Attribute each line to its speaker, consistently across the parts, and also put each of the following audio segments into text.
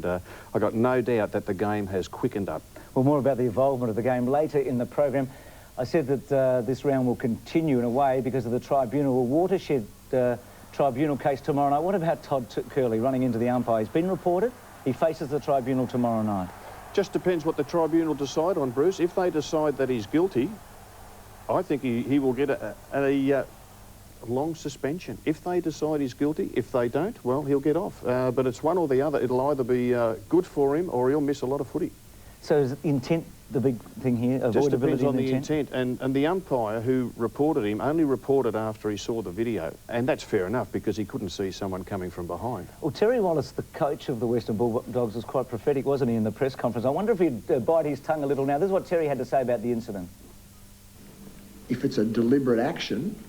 Speaker 1: I got no doubt that the game has quickened up.
Speaker 2: Well, more about the involvement of the game later in the program. I said that this round will continue in a way because of the tribunal, a watershed tribunal case tomorrow night. What about Todd Curley running into the umpire? He's been reported. He faces the tribunal tomorrow night.
Speaker 1: Just depends what the tribunal decide on, Bruce. If they decide that he's guilty, I think he will get a long suspension. If they decide he's guilty, if they don't, well, he'll get off. But it's one or the other. It'll either be good for him or he'll miss a lot of footy.
Speaker 2: So is intent the big thing here?
Speaker 1: Just depends on the intent. And the umpire who reported him only reported after he saw the video. And that's fair enough because he couldn't see someone coming from behind.
Speaker 2: Well, Terry Wallace, the coach of the Western Bulldogs, was quite prophetic, wasn't he, in the press conference? I wonder if he'd bite his tongue a little now. This is what Terry had to say about the incident.
Speaker 3: If it's a deliberate action,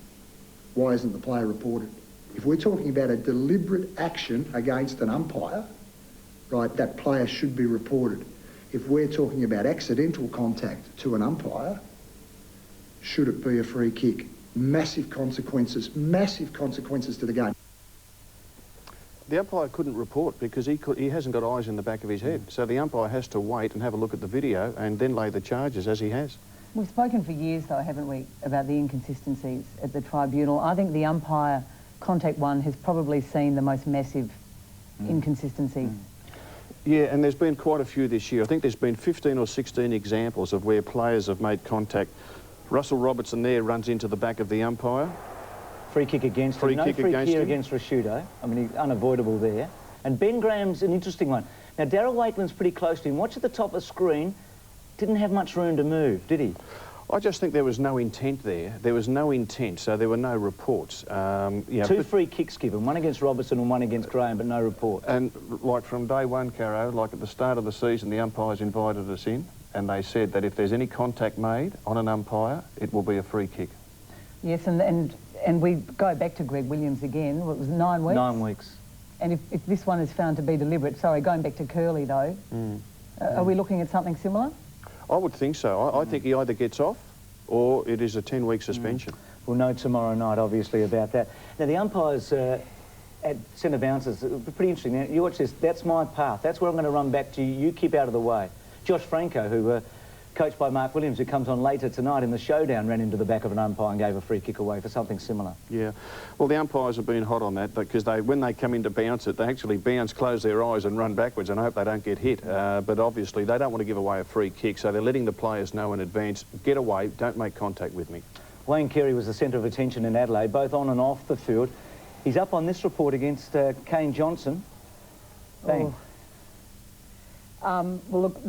Speaker 3: why isn't the player reported? If we're talking about a deliberate action against an umpire, right, that player should be reported. If we're talking about accidental contact to an umpire, should it be a free kick? Massive consequences to the game.
Speaker 1: The umpire couldn't report because he hasn't got eyes in the back of his head. So the umpire has to wait and have a look at the video and then lay the charges as he has.
Speaker 4: We've spoken for years, though, haven't we, about the inconsistencies at the tribunal. I think the umpire contact one has probably seen the most massive inconsistencies.
Speaker 1: Yeah, and there's been quite a few this year. I think there's been 15 or 16 examples of where players have made contact. Russell Robertson there runs into the back of the umpire.
Speaker 2: Free kick against him. No free kick here against Rashudo. I mean, he's unavoidable there. And Ben Graham's an interesting one. Now, Darryl Wakeland's pretty close to him. Watch at the top of the screen. Didn't have much room to move, did he?
Speaker 1: I just think there was no intent there. There was no intent, so there were no reports.
Speaker 2: Two free kicks given, one against Robertson and one against Graham, but no report.
Speaker 1: And like from day one, Caro, like at the start of the season, the umpires invited us in and they said that if there's any contact made on an umpire, it will be a free kick.
Speaker 4: Yes, and we go back to Greg Williams again. What was it, 9 weeks?
Speaker 2: 9 weeks.
Speaker 4: And if this one is found to be deliberate, sorry, going back to Curley though, are we looking at something similar?
Speaker 1: I would think so. I think he either gets off or it is a 10-week suspension.
Speaker 2: We'll know tomorrow night, obviously, about that. Now, the umpires at centre bounces, pretty interesting. Now, you watch this. That's my path. That's where I'm going to run back to. You keep out of the way. Josh Franco, who coached by Mark Williams, who comes on later tonight in the showdown, ran into the back of an umpire and gave a free kick away for something similar. Yeah.
Speaker 1: Well, the umpires have been hot on that because when they come in to bounce it, they actually bounce, close their eyes and run backwards and hope they don't get hit. But obviously, they don't want to give away a free kick, so they're letting the players know in advance, get away, don't make contact with me.
Speaker 2: Wayne Carey was the centre of attention in Adelaide, both on and off the field. He's up on this report against Kane Johnson. Bang.
Speaker 4: Oh. Well, look...